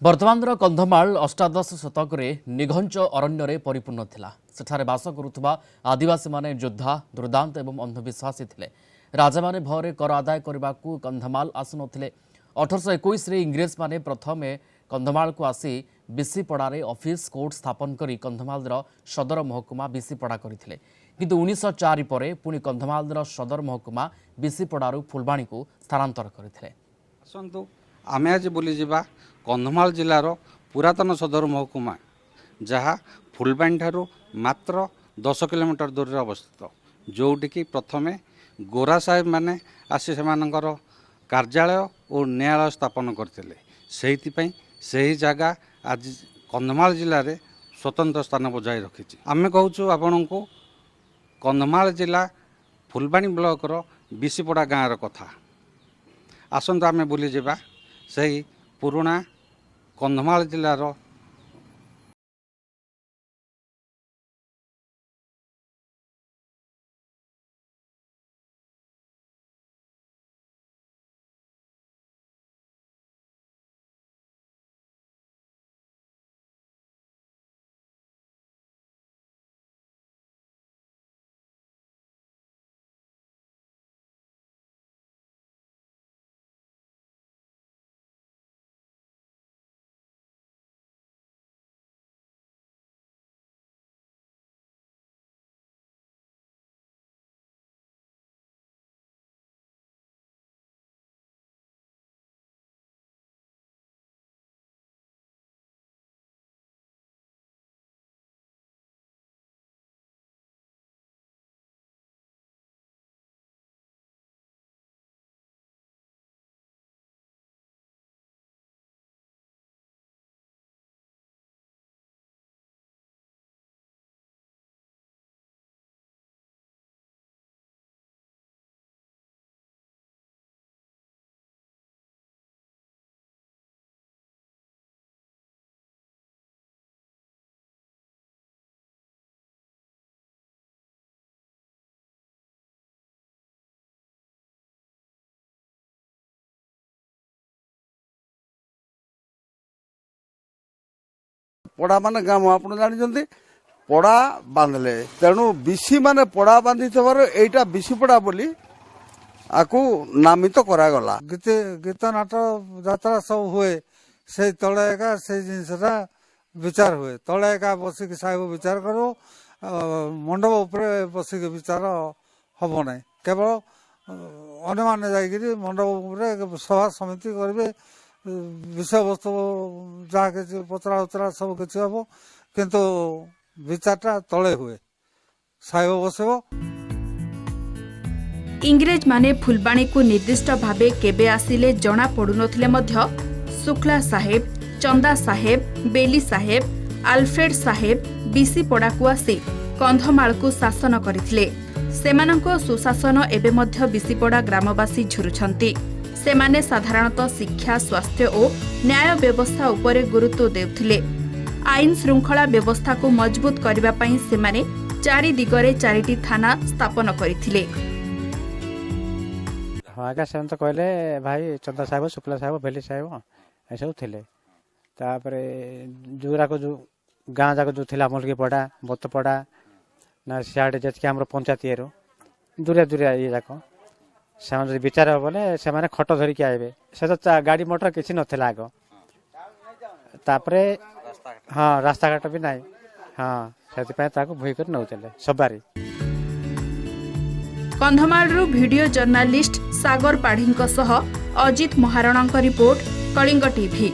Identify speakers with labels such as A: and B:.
A: वर्तमान कंधमाल अष्टादश शतक निघंच अरण्य परिपूर्ण थिला। सेठारे बास करुवा आदिवासी माने योद्धा दुर्दांत एवं अंधविश्वासी थिले। राजा माने भୟରେ कर आदाय करने को कंधमाल आसुनथिले। 1821 इंग्रेज माने प्रथमे कंधमाल को आसी बिसीपड़ारे ऑफिस कोर्ट स्थापन करी कंधमाल सदर महकुमा बिसीपड़ा करथिले। किंतु 1904 पर पुणी कंधमाल सदर महकुमा बिसीपड़ारू फुलबाणी को स्थानांतर करथिले।
B: आसतु आमे आज बुली जिबा कंधमाल जिलार पुरातन सदर महकुमा जहाँ फुलबाणी ठारू मात्र 10 किलोमीटर दूर रे अवस्थित, जोटिकी प्रथमे गोरा साहेब माने आसी सेमानकर कार्यालय और न्यायालय स्थापन करथिले। सेही जगह आज कंधमाल जिले में स्वतंत्र स्थान बजाय रखी। आमे कहूँ आपण को कंधमाल जिला फुलबाणी ब्लॉक रो बिसीपड़ा गाँव कथा। आसतु आमे बुली जिबा सही पुराना कंधमाल जिलार
C: पड़ा मान गाँव आप जानते पड़ा बांधले तेणु बिसी माने पड़ा बांधि एटा बिसीपड़ा बोली आकु नामित करागला। गीत नाट यात्रा सब हुए से तले एका से जिनसा विचार हुए तले एका बसिक साहेब विचार करो मंडप उपरे बसिक विचार हम ना केवल अन्य मैंने जाकि मंडप उपरे सभा समिति करेंगे विषय वस्तु जहाँ कि पचरा उचरा सब किसी हम किंतु विचारटा तले हुए साहेब बसब।
D: इंग्रेज माने फुलबाणी को निर्दिष्ट भावे केबे आसिले जना पड़ुनथिले मध्य शुक्ला साहेब, चंदा साहेब, बेली साहेब, आल्फ्रेड साहेब बिसीपड़ा को आसी कंधमाल को शासन करथिले। सेमानंको सुशासन एबे मध्य बिसीपड़ा ग्रामवासी झुरुछंती। सेमाने साधारणतः शिक्षा, स्वास्थ्य और न्याय व्यवस्था उपरे गुरुत्व देउथिले। आईन श्रृंखला व्यवस्था को मजबूत करबा पई सेमाने चारि दिगरे चारिटी थाना स्थापन करथिले।
E: हाँ आज्ञा से तो कहले भाई चंदा साहेब, शुक्ला साहेब, बेली साहेब ऐसा थे। जोरा को जो गाँ जाक जो थिला मलकी पड़ा बत पड़ा ना सियाड़े जैसे आम पंचायत ये दूरिया दूरिया ये जाक से विचार हे बोले से खट धरिकी आए से तो गाड़ी मोटर किसी नाला आग तापर हाँ रास्ता घाट भी नाई हाँ से भूकर नौले सवारी।
D: कंधमालरू वीडियो जर्नालिस्ट सागर पाढ़ी अजित महाराणा रिपोर्ट कलिंग टीवी।